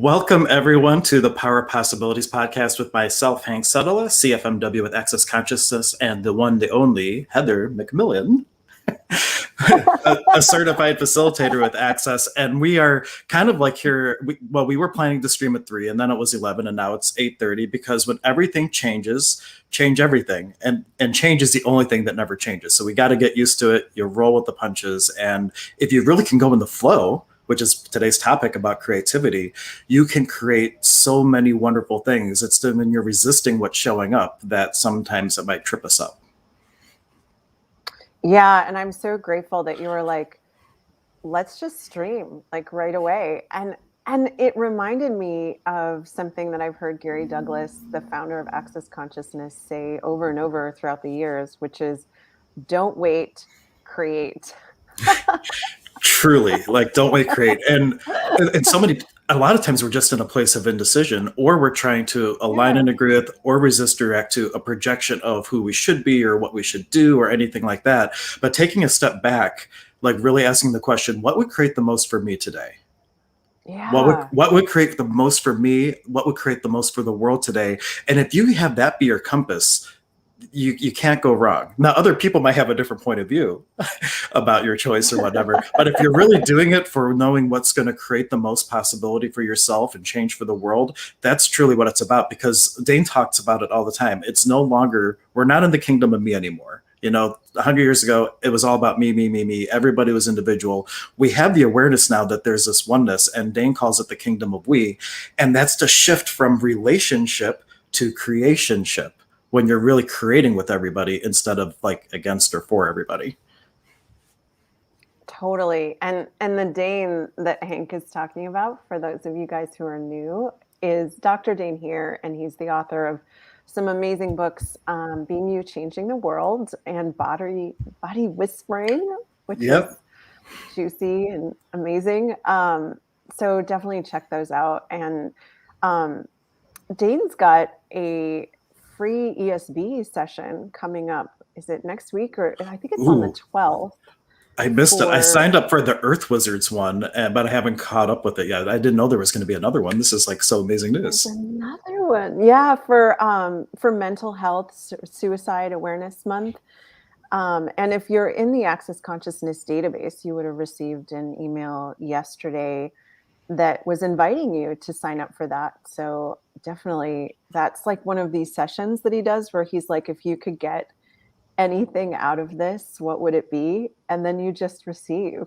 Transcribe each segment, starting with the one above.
Welcome, everyone, to the Power of Possibilities podcast with myself, Hank Setala, CFMW with Access Consciousness, and the one, the only, Heather MacMillian, a certified facilitator with Access. And we are kind of like here. We were planning to stream at 3, and then it was 11, and now it's 8:30, because when everything changes, change everything. And change is the only thing that never changes. So we got to get used to it. You roll with the punches. And if you really can go in the flow, which is today's topic about creativity, you can create so many wonderful things. It's when you're resisting what's showing up that sometimes it might trip us up. Yeah, and I'm so grateful that you were like, let's just stream like right away. And it reminded me of something that I've heard Gary Douglas, the founder of Access Consciousness, say over and over throughout the years, which is don't wait, create. Truly, like, don't wait, create. And a lot of times we're just in a place of indecision, or we're trying to align and agree with or resist direct to a projection of who we should be or what we should do or anything like that. But taking a step back, like really asking the question, what would create the most for me today? Yeah. What would create the most for me? What would create the most for the world today? And if you have that be your compass, you can't go wrong. Now, other people might have a different point of view about your choice or whatever, but if you're really doing it for knowing what's going to create the most possibility for yourself and change for the world, that's truly what it's about. Because Dain talks about it all the time. It's no longer, we're not in the kingdom of me anymore. 100 years ago, it was all about me, me, me, me. Everybody was individual. We have the awareness now that there's this oneness, and Dain calls it the kingdom of we. And that's the shift from relationship to creationship, when you're really creating with everybody instead of like against or for everybody. Totally. And the Dain that Hank is talking about, for those of you guys who are new, is Dr. Dain Heer, and he's the author of some amazing books, Being You, Changing the World, and Body Whispering, which is juicy and amazing. So definitely check those out. And Dain's got a free ESB session coming up. Is it next week, or I think it's on the 12th? I missed it. I signed up for the Earth Wizards one, but I haven't caught up with it yet. I didn't know there was going to be another one. This is like so amazing news. There's another one, yeah, for Mental Health Suicide Awareness Month. And if you're in the Access Consciousness database, you would have received an email yesterday that was inviting you to sign up for that. So definitely, that's like one of these sessions that he does where he's like, if you could get anything out of this, what would it be? And then you just receive.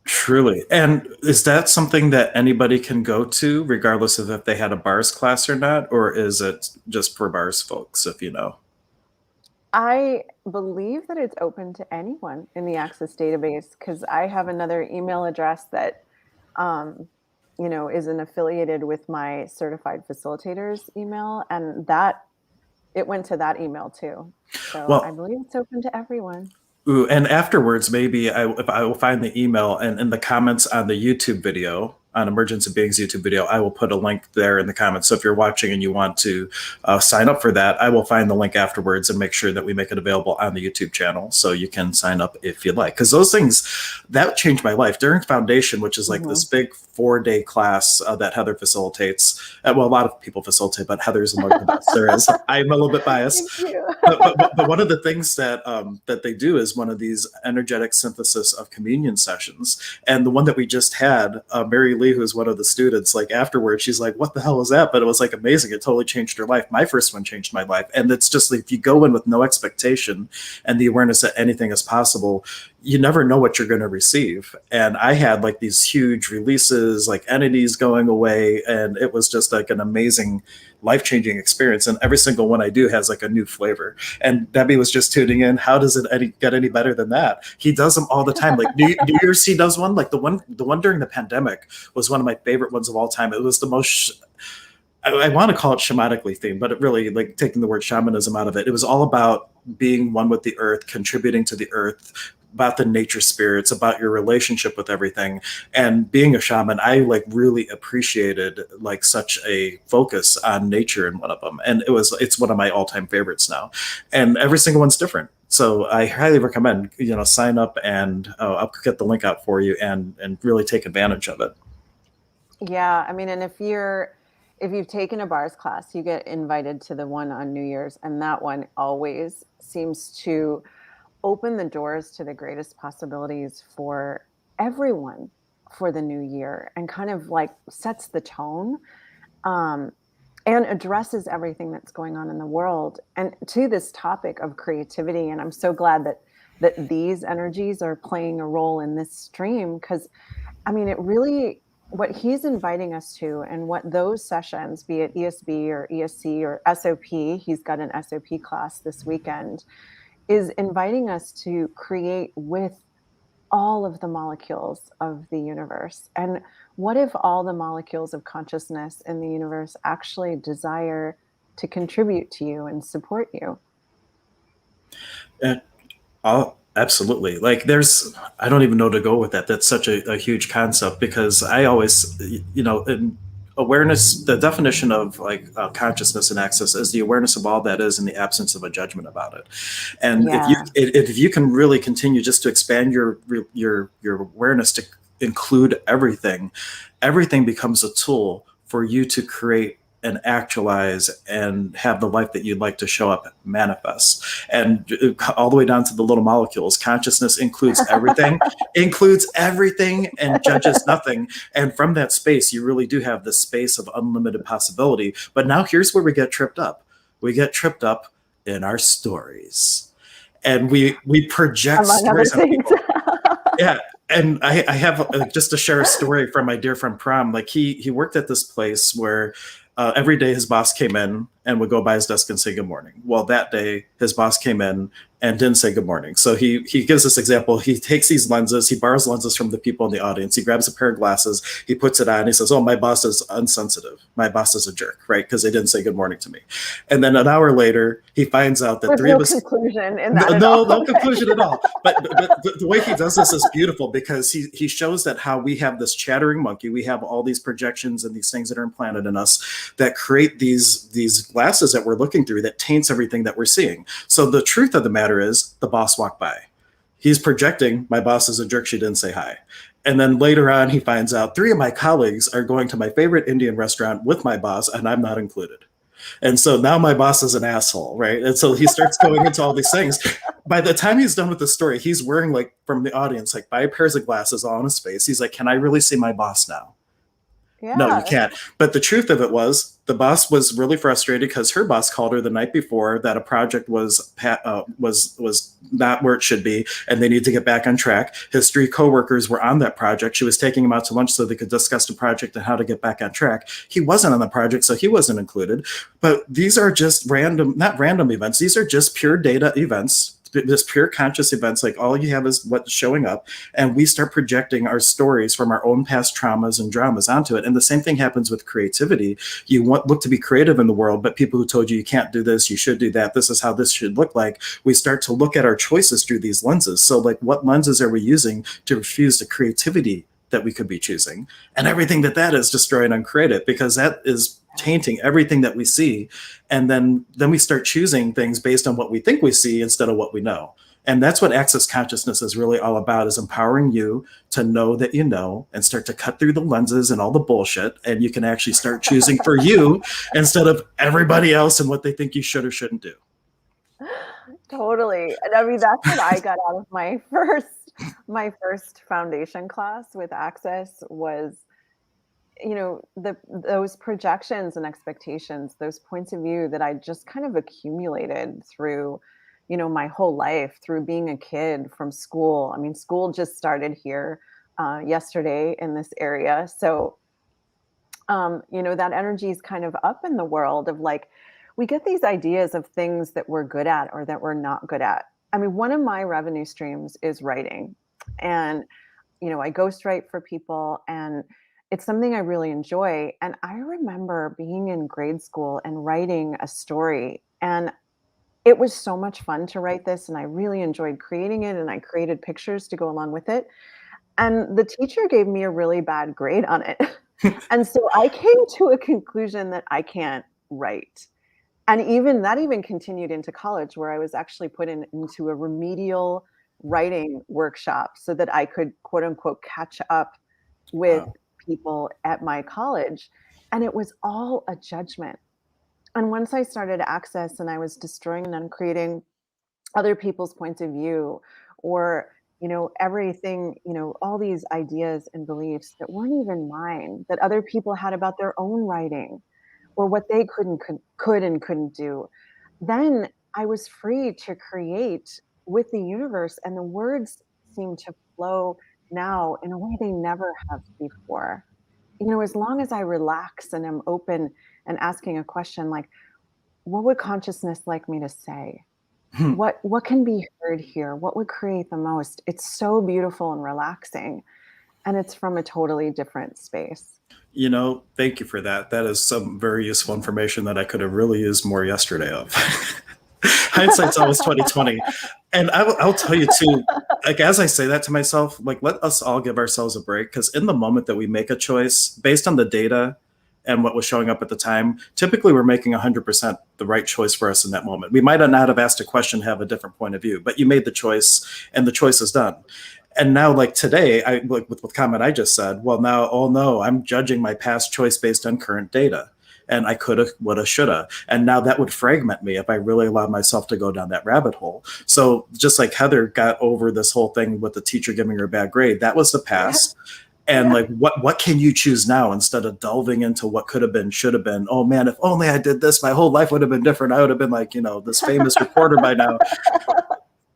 Truly. And is that something that anybody can go to, regardless of if they had a bars class or not? Or is it just for bars folks, if you know? I believe that it's open to anyone in the Access database, because I have another email address that isn't affiliated with my certified facilitators email, and that it went to that email too. So I believe it's open to everyone. Ooh, and afterwards, maybe if I will find the email, and in the comments on the YouTube video, on Emergence of Beings YouTube video, I will put a link there in the comments. So if you're watching and you want to sign up for that, I will find the link afterwards and make sure that we make it available on the YouTube channel so you can sign up if you'd like. Because those things, that changed my life. During Foundation, which is like this big 4-day class that Heather facilitates. Well, a lot of people facilitate, but Heather's the best there is. I'm a little bit biased. But one of the things that they do is one of these energetic synthesis of communion sessions. And the one that we just had, Mary Lee, who is one of the students, like afterwards, she's like, what the hell was that? But it was like amazing. It totally changed her life. My first one changed my life. And it's just like, if you go in with no expectation and the awareness that anything is possible, you never know what you're going to receive. And I had like these huge releases, like entities going away. And it was just like an amazing, life-changing experience. And every single one I do has like a new flavor. And Debbie was just tuning in. How does it get any better than that? He does them all the time. Like New Year's, he does one. Like the one during the pandemic was one of my favorite ones of all time. It was the most, I want to call it shamanically themed, but it really, like, taking the word shamanism out of it, it was all about being one with the earth, contributing to the earth, about the nature spirits, about your relationship with everything. And being a shaman, I like really appreciated like such a focus on nature in one of them. And it's one of my all-time favorites now. And every single one's different. So I highly recommend, sign up, and I'll get the link out for you and really take advantage of it. Yeah, I mean, and if you've taken a bars class, you get invited to the one on New Year's, and that one always seems to open the doors to the greatest possibilities for everyone for the new year and kind of like sets the tone, um, and addresses everything that's going on in the world. And to this topic of creativity, and I'm so glad that these energies are playing a role in this stream because I mean, it really what he's inviting us to and what those sessions, be it ESB or ESC or SOP, he's got an SOP class this weekend, is inviting us to create with all of the molecules of the universe. And what if all the molecules of consciousness in the universe actually desire to contribute to you and support you? And oh, absolutely. Like there's, I don't even know to go with that. That's such a huge concept because I always, in awareness, the definition of like consciousness and access is the awareness of all that is in the absence of a judgment about it. And Yeah. if you can really continue just to expand your awareness to include everything, everything becomes a tool for you to create and actualize and have the life that you'd like to show up manifest, and all the way down to the little molecules. Consciousness includes everything and judges nothing. And from that space you really do have this space of unlimited possibility. But now here's where we get tripped up in our stories, and we project Among other stories on things. people. Yeah. And I have just to share a story from my dear friend Prom. Like he worked at this place where every day his boss came in and would go by his desk and say good morning. Well, that day his boss came in and didn't say good morning. So he gives this example. He takes these lenses, he borrows lenses from the people in the audience. He grabs a pair of glasses, he puts it on. He says, "Oh, my boss is unsensitive. My boss is a jerk, right? Because they didn't say good morning to me." And then an hour later, he finds out that With three of no us conclusion in no, that at no, all. no Okay. conclusion at all. But the way he does this is beautiful because he shows that how we have this chattering monkey, we have all these projections and these things that are implanted in us that create these glasses that we're looking through that taints everything that we're seeing. So the truth of the matter is, the boss walked by. He's projecting, my boss is a jerk, she didn't say hi. And then later on, he finds out three of my colleagues are going to my favorite Indian restaurant with my boss, and I'm not included. And so now my boss is an asshole, right? And so he starts going into all these things. By the time he's done with the story, he's wearing, like, from the audience, like 5 pairs of glasses all on his face. He's like, "Can I really see my boss now?" No, you Yeah. can't. But the truth of it was, the boss was really frustrated because her boss called her the night before that a project was not where it should be, and they need to get back on track. His three coworkers were on that project. She was taking him out to lunch so they could discuss the project and how to get back on track. He wasn't on the project, so he wasn't included. But these are just random, not random events. These are just pure data events. Just pure conscious events. Like all you have is what's showing up, and we start projecting our stories from our own past traumas and dramas onto it. And the same thing happens with creativity. You look to be creative in the world, but people who told you can't do this, you should do that, this is how this should look like, we start to look at our choices through these lenses. So like, what lenses are we using to refuse the creativity that we could be choosing? And everything that is destroying and uncreated, because that is tainting everything that we see. And then we start choosing things based on what we think we see instead of what we know. And that's what access consciousness is really all about, is empowering you to know that you know, and start to cut through the lenses and all the bullshit, and you can actually start choosing for you instead of everybody else and what they think you should or shouldn't do. Totally. And I mean, that's what I got out of my first foundation class with Access was, those projections and expectations, those points of view that I just kind of accumulated through, my whole life, through being a kid from school. I mean, school just started here yesterday in this area. So that energy is kind of up in the world of like, we get these ideas of things that we're good at or that we're not good at. I mean, one of my revenue streams is writing. And, I ghostwrite for people and it's something I really enjoy. And I remember being in grade school and writing a story. And it was so much fun to write this. And I really enjoyed creating it. And I created pictures to go along with it. And the teacher gave me a really bad grade on it. And so I came to a conclusion that I can't write. And even that even continued into college where I was actually put into a remedial writing workshop so that I could quote unquote catch up with Wow. people at my college, and it was all a judgment. And once I started Access and I was destroying and uncreating other people's points of view, or everything, all these ideas and beliefs that weren't even mine, that other people had about their own writing, or what they could and couldn't do, then I was free to create with the universe, and the words seem to flow now in a way they never have before. As long as I relax and am open and asking a question like, what would consciousness like me to say? What can be heard here? What would create the most? It's so beautiful and relaxing, and it's from a totally different space. Thank you for that. That is some very useful information that I could have really used more yesterday of. Hindsight's always 2020. And I'll tell you too, like, as I say that to myself, like, let us all give ourselves a break, because in the moment that we make a choice based on the data and what was showing up at the time, typically we're making 100% the right choice for us in that moment. We might not have asked a question, have a different point of view, but you made the choice and the choice is done. And now, like today, I like with the comment I just said, well, now, oh no, I'm judging my past choice based on current data. And I coulda, woulda, shoulda. And now that would fragment me if I really allowed myself to go down that rabbit hole. So just like Heather got over this whole thing with the teacher giving her a bad grade, that was the past. And like, what can you choose now, instead of delving into what could have been, should have been? Oh man, if only I did this, my whole life would have been different. I would have been like, this famous reporter by now.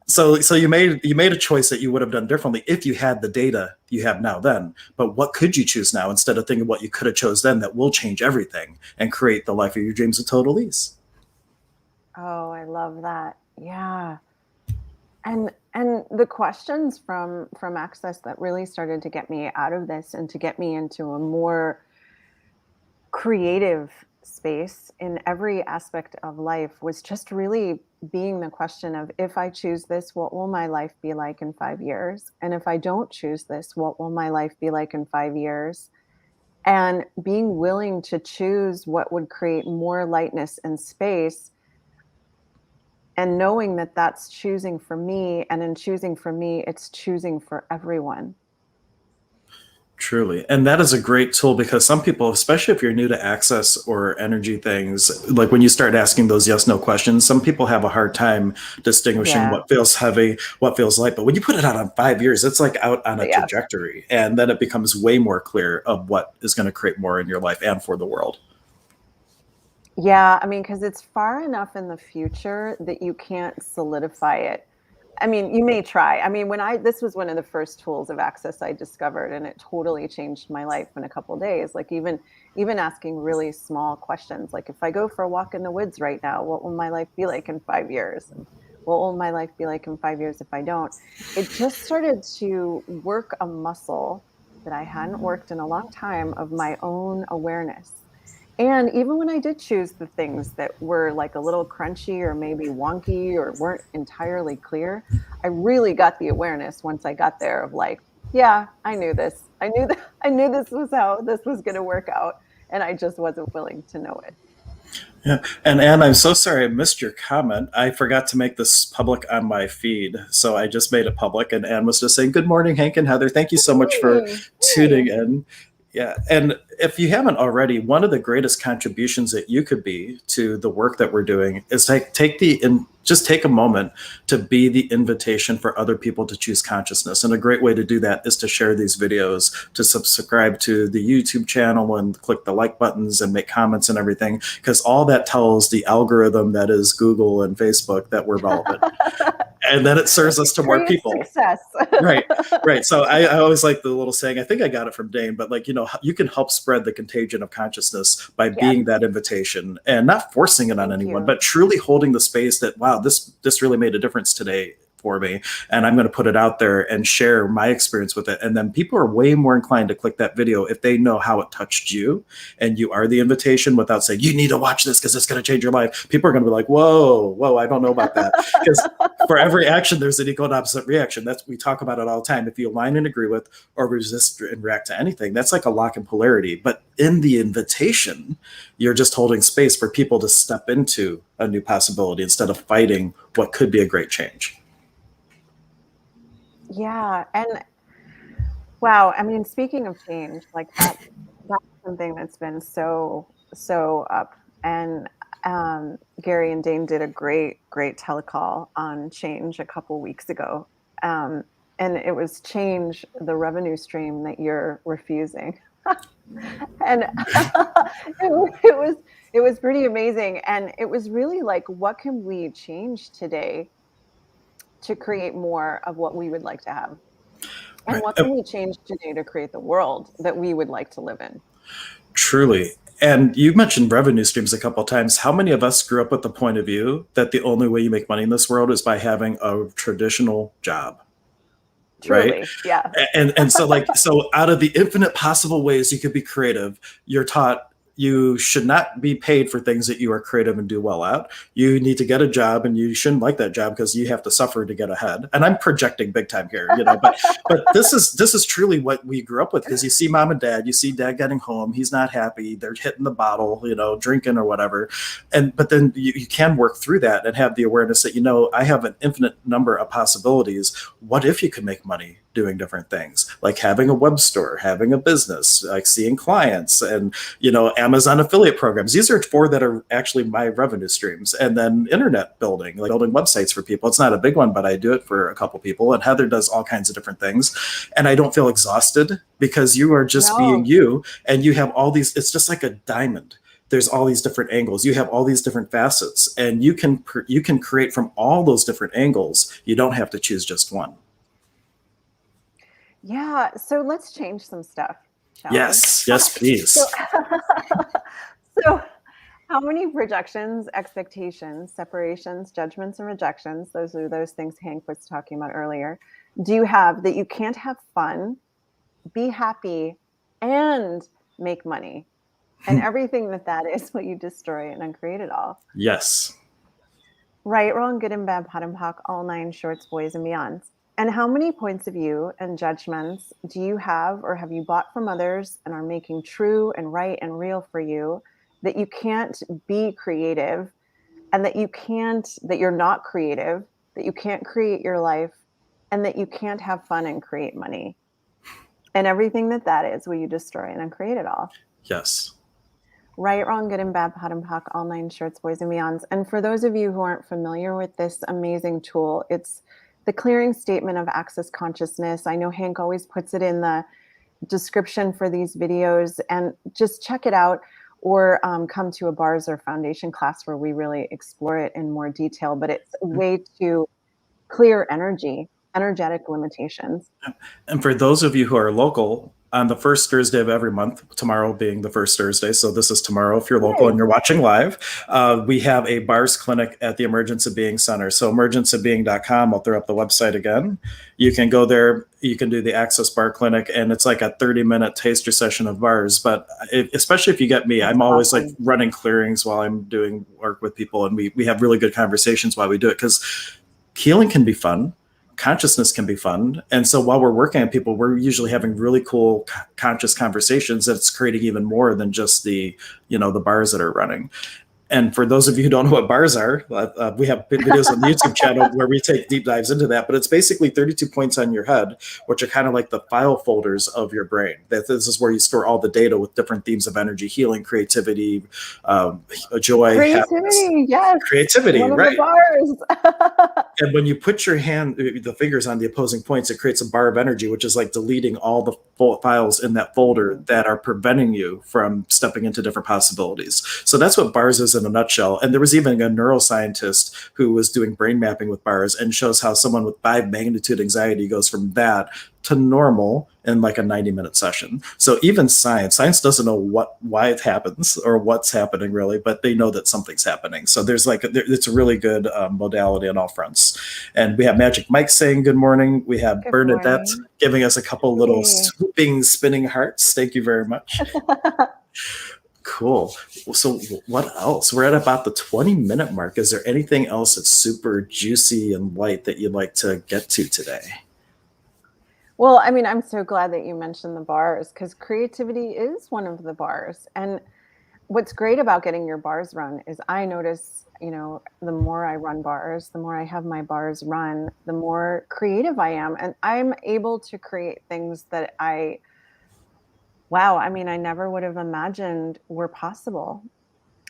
So you made a choice that you would have done differently if you had the data you have now then. But what could you choose now, instead of thinking what you could have chose then, that will change everything and create the life of your dreams with total ease? Oh, I love that. Yeah. And the questions from Access that really started to get me out of this and to get me into a more creative space in every aspect of life was just really being the question of, if I choose this, what will my life be like in 5 years? And if I don't choose this, what will my life be like in 5 years? And being willing to choose what would create more lightness and space, and knowing that that's choosing for me, and in choosing for me, it's choosing for everyone. Truly. And that is a great tool, because some people, especially if you're new to Access or energy things, like when you start asking those yes, no questions, some people have a hard time distinguishing Yeah. what feels heavy, what feels light. But when you put it out on 5 years, it's like out on a Yeah. trajectory. And then it becomes way more clear of what is going to create more in your life and for the world. Yeah, I mean, because it's far enough in the future that you can't solidify it. I mean, you may try. I mean, this was one of the first tools of Access I discovered, and it totally changed my life in a couple of days. Like even asking really small questions, like, if I go for a walk in the woods right now, what will my life be like in 5 years? And what will my life be like in 5 years if I don't? It just started to work a muscle that I hadn't worked in a long time, of my own awareness. And even when I did choose the things that were like a little crunchy or maybe wonky or weren't entirely clear, I really got the awareness once I got there of like, yeah, I knew this. I knew that I knew this was how this was going to work out, and I just wasn't willing to know it. Yeah. And Anne, I'm so sorry I missed your comment. I forgot to make this public on my feed. So I just made it public. And Anne was just saying, good morning, Hank and Heather. Thank you so much for Hey, tuning hey. in. Yeah. And if you haven't already, one of the greatest contributions that you could be to the work that we're doing is just take a moment to be the invitation for other people to choose consciousness. And a great way to do that is to share these videos, to subscribe to the YouTube channel and click the like buttons and make comments and everything, because all that tells the algorithm that is Google and Facebook that we're relevant. And then it serves us to more Serious people. success. Right, right. So I always like the little saying, I think I got it from Dain, but like, you can help spread the contagion of consciousness by Yes. being that invitation and not forcing it on Thank anyone, you. but truly holding the space that, wow, this really made a difference today for me, and I'm going to put it out there and share my experience with it. And then people are way more inclined to click that video if they know how it touched you, and you are the invitation, without saying you need to watch this because it's going to change your life. People are going to be like, whoa, I don't know about that. Because for every action there's an equal and opposite reaction. That's, we talk about it all the time. If you align and agree with, or resist and react to anything, that's like a lock in polarity. But in the invitation, you're just holding space for people to step into a new possibility instead of fighting what could be a great change. Yeah, and Wow. I mean, speaking of change, like that's something that's been so up. And Gary and Dane did a great telecall on change a couple weeks ago. Um, and it was change the revenue stream that you're refusing. And it was pretty amazing. And it was really like, what can we change today to create more of what we would like to have? And Right. what can we change today to create the world that we would like to live in? Truly. And you mentioned revenue streams a couple of times. How many of us grew up with the point of view that the only way you make money in this world is by having a traditional job? Right. Truly, yeah. And so like, so out of the infinite possible ways you could be creative, you're taught you should not be paid for things that you are creative and do well at. You need to get a job, and you shouldn't like that job because you have to suffer to get ahead. And I'm projecting big time here, but this is truly what we grew up with, because you see mom and dad, you see dad getting home, he's not happy, they're hitting the bottle, drinking or whatever. But then you can work through that and have the awareness that, I have an infinite number of possibilities. What if you could make money doing different things, like having a web store, having a business, like seeing clients, and Amazon affiliate programs. These are four that are actually my revenue streams. And then internet building, like building websites for people. It's not a big one, but I do it for a couple people. And Heather does all kinds of different things. And I don't feel exhausted, because you are just being No. you, and you have all these, it's just like a diamond. There's all these different angles. You have all these different facets, and you can create from all those different angles. You don't have to choose just one. Yeah. So let's change some stuff, shall we? Yes, So, please. so how many projections, expectations, separations, judgments, and rejections, those are those things Hank was talking about earlier, do you have that you can't have fun, be happy, and make money? And everything that is what you destroy and uncreate it all. Yes. Right, wrong, good and bad, pot and pock, all nine shorts, boys and beyonds. And how many points of view and judgments do you have or have you bought from others and are making true and right and real for you, that you can't be creative, and that you're not creative, that you can't create your life, and that you can't have fun and create money? And everything that is will you destroy and uncreate it all. Yes. Right, wrong, good and bad, pot and pock, all nine shorts, boys and beyonds. And for those of you who aren't familiar with this amazing tool, it's the clearing statement of access consciousness. I know Hank always puts it in the description for these videos, and just check it out, or come to a bars or foundation class where we really explore it in more detail. But it's a way to clear energetic limitations. And for those of you who are local, on the first Thursday of every month, tomorrow being the first Thursday, so this is tomorrow if you're local and you're watching live, we have a bars clinic at the Emergence of Being Center. So emergenceofbeing.com, I'll throw up the website again. You can go there, you can do the Access Bar Clinic, and it's like a 30-minute taster session of bars. But especially if you get me, I'm always like running clearings while I'm doing work with people, and we have really good conversations while we do it, because healing can be fun. Consciousness can be fun. And so while we're working on people, we're usually having really cool conscious conversations that's creating even more than just the bars that are running. And for those of you who don't know what bars are, we have videos on the YouTube channel where we take deep dives into that. But it's basically 32 points on your head, which are kind of like the file folders of your brain. This is where you store all the data with different themes of energy, healing, creativity, joy, happiness. Yes. Creativity, one of right. The bars. And when you put the fingers on the opposing points, it creates a bar of energy, which is like deleting all the files in that folder that are preventing you from stepping into different possibilities. So that's what bars is in a nutshell. And there was even a neuroscientist who was doing brain mapping with bars, and shows how someone with 5 magnitude anxiety goes from that to normal in like a 90-minute session. So even science doesn't know why it happens or what's happening really, but they know that something's happening. So it's a really good modality on all fronts. And we have Magic Mike saying good morning. We have Good Bernadette morning. giving us a couple little swooping, spinning hearts. Thank you very much. Cool. So what else? We're at about the 20-minute mark. Is there anything else that's super juicy and light that you'd like to get to today? Well, I mean, I'm so glad that you mentioned the bars, because creativity is one of the bars. And what's great about getting your bars run is I notice, the more I run bars, the more I have my bars run, the more creative I am. And I'm able to create things that wow, I mean, I never would have imagined were possible.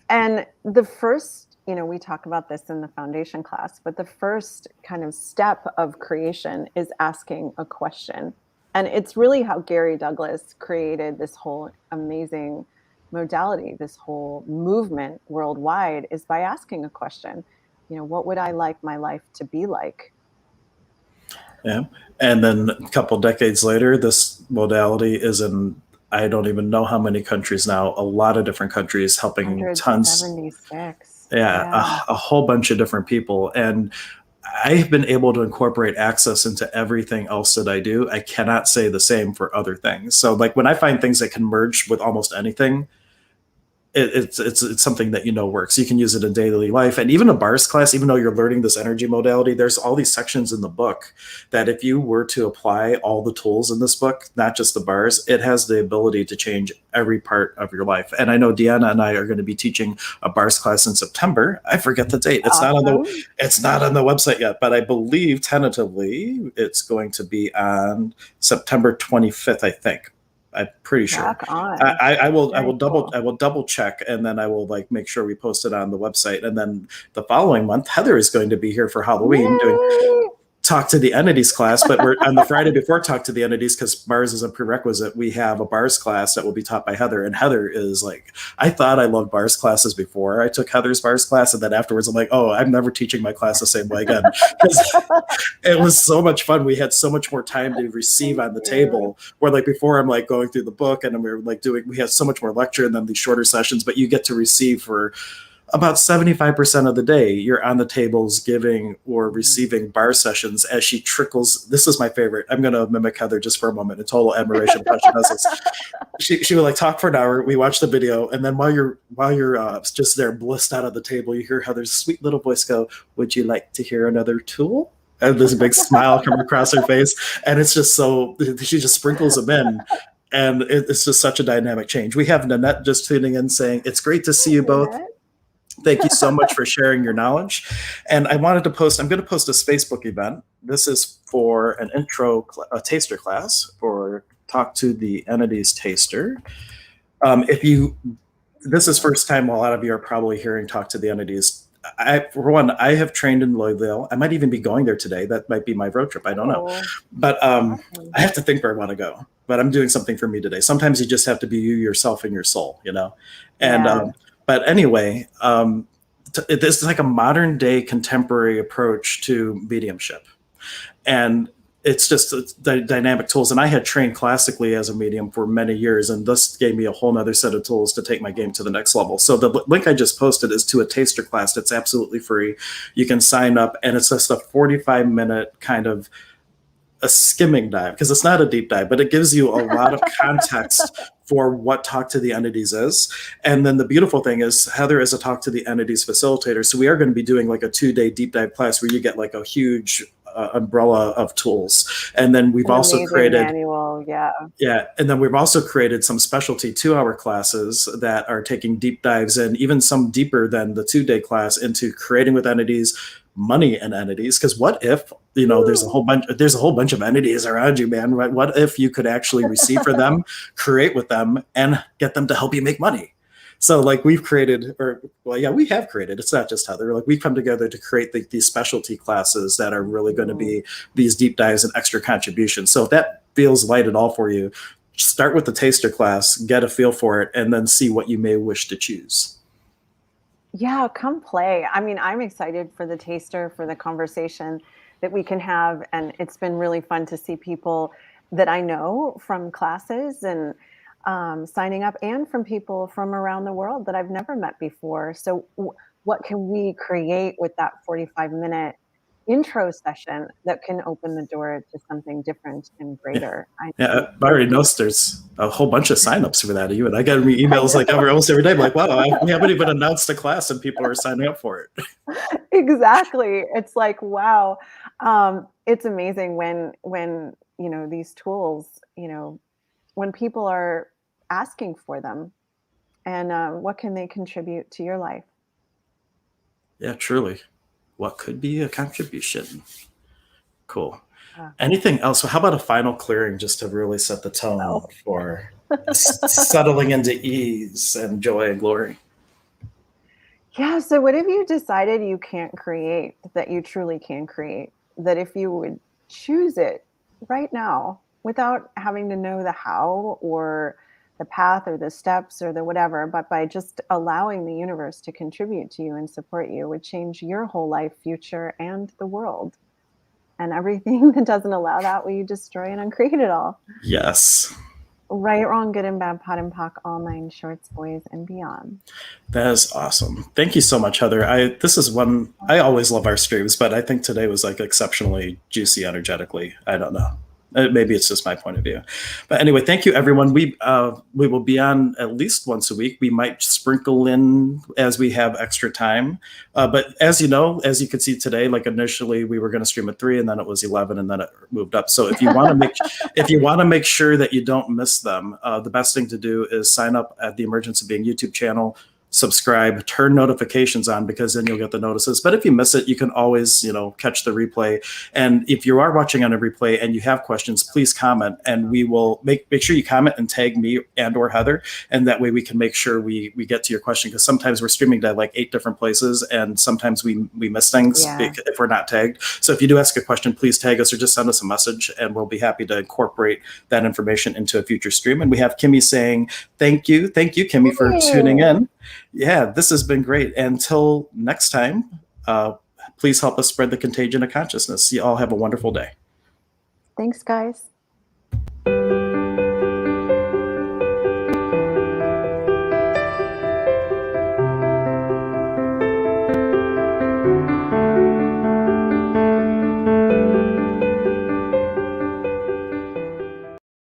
And the first, we talk about this in the foundation class, but the first kind of step of creation is asking a question. And it's really how Gary Douglas created this whole amazing modality, this whole movement worldwide is by asking a question. What would I like my life to be like? Yeah. And then a couple decades later, this modality is in, I don't even know how many countries now, a lot of different countries, helping tons. 176. Yeah, Yeah. a whole bunch of different people. And I've been able to incorporate access into everything else that I do. I cannot say the same for other things. So, like, when I find things that can merge with almost anything, it's something that works. You can use it in daily life, and even a bars class. Even though you're learning this energy modality, there's all these sections in the book that if you were to apply all the tools in this book, not just the bars, it has the ability to change every part of your life. And I know Deanna and I are going to be teaching a bars class in September. I forget the date. Awesome. It's not on the website yet, but I believe tentatively it's going to be on September 25th, I think. I'm pretty sure. Rock on. I will Very cool. double check, and then I will make sure we post it on the website. And then the following month, Heather is going to be here for Halloween doing Yay! Talk to the Entities class. But we're on the Friday before Talk to the Entities, because bars is a prerequisite. We have a bars class that will be taught by Heather, and Heather is like, I thought I loved bars classes before I took Heather's bars class, and then afterwards I'm like, oh, I'm never teaching my class the same way again, because it was so much fun. We had so much more time to receive on the table. Where like before, I'm like going through the book, and we were like we had so much more lecture and then these shorter sessions, but you get to receive for about 75% of the day. You're on the tables giving or receiving bar sessions as she trickles. This is my favorite. I'm going to mimic Heather just for a moment in total admiration of how she does this. She would like talk for an hour. We watch the video, and then while you're just there blissed out of the table, you hear Heather's sweet little voice go, "Would you like to hear another tool?" And there's a big smile come across her face, and it's just so she just sprinkles them in. And it's just such a dynamic change. We have Nanette just tuning in saying, "It's great to see you both. Thank you so much for sharing your knowledge." And I'm going to post this Facebook event. This is for an a taster class for Talk to the Entities taster. This is first time a lot of you are probably hearing Talk to the Entities. For one, I have trained in Louisville. I might even be going there today. That might be my road trip. I don't know. But I have to think where I want to go. But I'm doing something for me today. Sometimes you just have to be you, yourself, and your soul, And but anyway, this is like a modern day contemporary approach to mediumship. And it's just the dynamic tools. And I had trained classically as a medium for many years, and this gave me a whole nother set of tools to take my game to the next level. So the link I just posted is to a taster class that's absolutely free. You can sign up, and it's just a 45-minute kind of a skimming dive, because it's not a deep dive, but it gives you a lot of context for what Talk to the Entities is. And then the beautiful thing is Heather is a Talk to the Entities facilitator. So we are going to be doing like a 2-day deep dive class where you get like a huge umbrella of tools. And then we've also created manual. And then we've also created some specialty 2-hour classes that are taking deep dives, and even some deeper than the 2-day class, into creating with entities, money and entities. Because what if there's a whole bunch of entities around you, man? Right? What if you could actually receive for them, create with them, and get them to help you make money? So like we have created. It's not just Heather. Like we've come together to create these specialty classes that are really going to be these deep dives and extra contributions. So if that feels light at all for you, start with the taster class, get a feel for it, and then see what you may wish to choose. Yeah, come play. I mean, I'm excited for the taster, for the conversation that we can have. And it's been really fun to see people that I know from classes and signing up, and from people from around the world that I've never met before. So what can we create with that 45-minute intro session that can open the door to something different and greater? I already know there's a whole bunch of signups for that. Even I get emails like almost every day. I'm like, wow, we haven't even announced a class and people are signing up for it. Exactly. It's like, wow. It's amazing when these tools, when people are asking for them, and what can they contribute to your life? Yeah, truly. What could be a contribution? Cool. Uh, Anything else? So how about a final clearing just to really set the tone oh. for settling into ease and joy and glory? Yeah, so what have you decided you can't create that you truly can create? That if you would choose it right now without having to know the how or the path or the steps or the whatever, but by just allowing the universe to contribute to you and support you would change your whole life, future, and the world. And everything that doesn't allow that, will you destroy and uncreate it all? Yes. Right, wrong, good and bad, pot and pock, all nine shorts, boys, and beyond. That is awesome. Thank you so much, Heather. This is one I always love our streams, but I think today was like exceptionally juicy energetically. I don't know. Maybe it's just my point of view. But anyway, thank you everyone. We will be on at least once a week. We might sprinkle in as we have extra time. But as you know, as you could see today, like initially we were going to stream at 3 and then it was 11 and then it moved up. So if you want to make sure that you don't miss them, the best thing to do is sign up at the Emergence of Being YouTube channel, subscribe, turn notifications on, because then you'll get the notices. But if you miss it, you can always, catch the replay. And if you are watching on a replay and you have questions, please comment, and we will make sure you comment and tag me and or Heather, and that way we can make sure we get to your question, because sometimes we're streaming to like 8 different places and sometimes we miss things if we're not tagged. So if you do ask a question, please tag us or just send us a message and we'll be happy to incorporate that information into a future stream. And we have Kimmy saying thank you, Kimmy, for tuning in. Yeah, this has been great. Until next time, please help us spread the contagion of consciousness. You all have a wonderful day. Thanks, guys.